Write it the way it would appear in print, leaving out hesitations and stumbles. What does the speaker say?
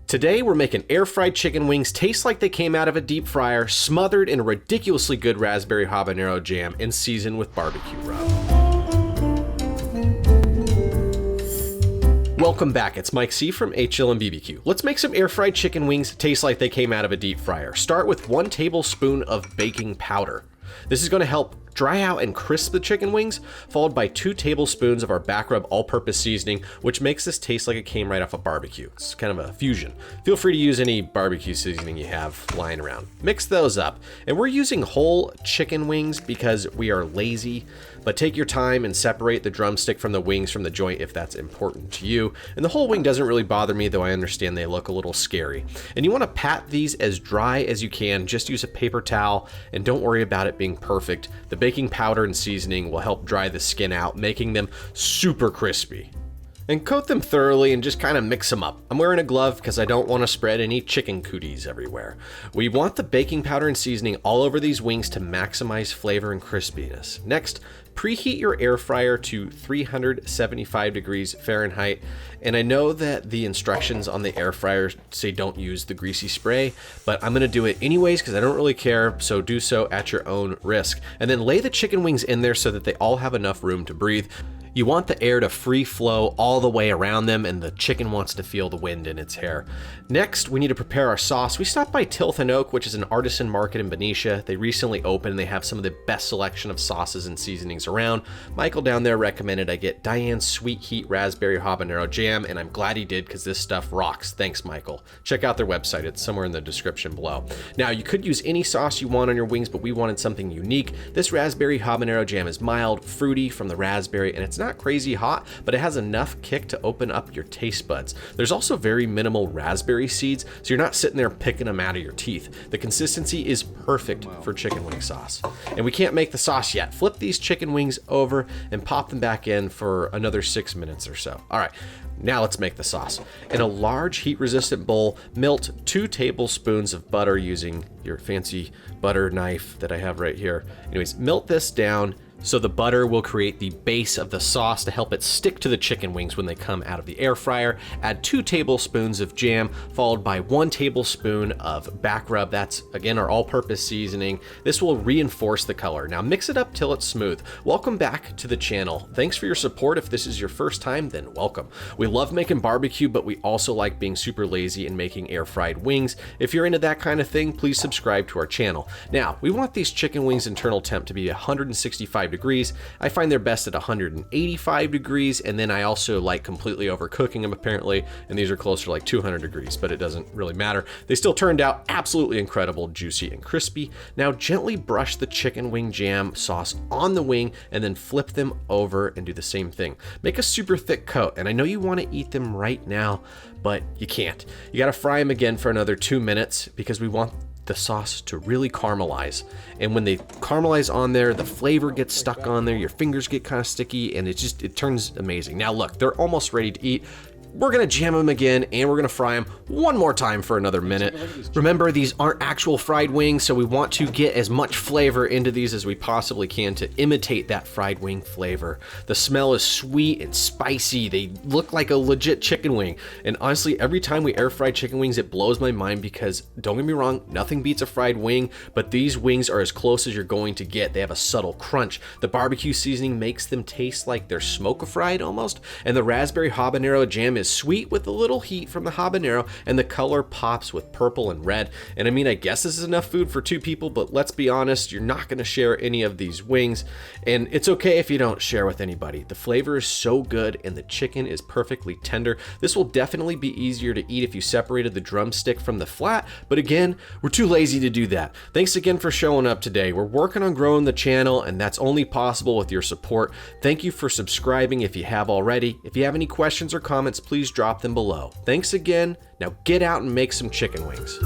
Today we're making air-fried chicken wings taste like they came out of a deep fryer, smothered in a ridiculously good raspberry habanero jam and seasoned with barbecue rub. Welcome back, it's Mike C from HL and BBQ. Let's make some air-fried chicken wings taste like they came out of a deep fryer. Start with 1 tablespoon of baking powder. This is going to help dry out and crisp the chicken wings, followed by 2 tablespoons of our back rub all-purpose seasoning, which makes this taste like it came right off a barbecue. It's kind of a fusion. Feel free to use any barbecue seasoning you have lying around. Mix those up. And we're using whole chicken wings because we are lazy, but take your time and separate the drumstick from the wings from the joint if that's important to you. And the whole wing doesn't really bother me, though I understand they look a little scary. And you want to pat these as dry as you can. Just use a paper towel and don't worry about it being perfect. The baking powder and seasoning will help dry the skin out, making them super crispy. And coat them thoroughly and just kind of mix them up. I'm wearing a glove because I don't want to spread any chicken cooties everywhere. We want the baking powder and seasoning all over these wings to maximize flavor and crispiness. Next, preheat your air fryer to 375 degrees Fahrenheit. And I know that the instructions on the air fryer say don't use the greasy spray, but I'm gonna do it anyways because I don't really care, so do so at your own risk. And then lay the chicken wings in there so that they all have enough room to breathe. You want the air to free flow all the way around them, and the chicken wants to feel the wind in its hair. Next, we need to prepare our sauce. We stopped by Tilth and Oak, which is an artisan market in Benicia. They recently opened and they have some of the best selection of sauces and seasonings around. Michael down there recommended I get Diane's Sweet Heat Raspberry Habanero Jam, and I'm glad he did because this stuff rocks. Thanks, Michael. Check out their website. It's somewhere in the description below. Now, you could use any sauce you want on your wings, but we wanted something unique. This Raspberry Habanero Jam is mild, fruity from the raspberry, and it's not crazy hot, but it has enough kick to open up your taste buds. There's also very minimal raspberry seeds, so you're not sitting there picking them out of your teeth. The consistency is perfect for chicken wing sauce. And we can't make the sauce yet. Flip these chicken wings over and pop them back in for another 6 minutes or so. All right, now let's make the sauce. In a large heat-resistant bowl, melt 2 tablespoons of butter using your fancy butter knife that I have right here. Anyways, melt this down so the butter will create the base of the sauce to help it stick to the chicken wings when they come out of the air fryer. Add 2 tablespoons of jam, followed by 1 tablespoon of back rub. That's, again, our all-purpose seasoning. This will reinforce the color. Now mix it up till it's smooth. Welcome back to the channel. Thanks for your support. If this is your first time, then welcome. We love making barbecue, but we also like being super lazy and making air-fried wings. If you're into that kind of thing, please subscribe to our channel. Now, we want these chicken wings internal temp to be 165 degrees. I find they're best at 185 degrees, and then I also like completely overcooking them apparently, and these are closer to like 200 degrees, but it doesn't really matter. They still turned out absolutely incredible, juicy and crispy. Now gently brush the chicken wing jam sauce on the wing and then flip them over and do the same thing. Make a super thick coat, and I know you want to eat them right now, but you can't. You got to fry them again for another 2 minutes because we want the sauce to really caramelize. And when they caramelize on there, the flavor gets stuck on there, your fingers get kind of sticky, and it turns amazing. Now look, they're almost ready to eat. We're gonna jam them again, and we're gonna fry them one more time for another minute. Remember, these aren't actual fried wings, so we want to get as much flavor into these as we possibly can to imitate that fried wing flavor. The smell is sweet and spicy. They look like a legit chicken wing. And honestly, every time we air fry chicken wings, it blows my mind because, don't get me wrong, nothing beats a fried wing, but these wings are as close as you're going to get. They have a subtle crunch. The barbecue seasoning makes them taste like they're smoke-fried almost, and the raspberry habanero jam is sweet with a little heat from the habanero, and the color pops with purple and red. And I mean, I guess this is enough food for 2 people, but let's be honest, you're not going to share any of these wings, and it's okay if you don't share with anybody. The flavor is so good and the chicken is perfectly tender. This will definitely be easier to eat if you separated the drumstick from the flat, but again, we're too lazy to do that. Thanks again for showing up today. We're working on growing the channel, and that's only possible with your support. Thank you for subscribing if you have already. If you have any questions or comments, please drop them below. Thanks again. Now get out and make some chicken wings.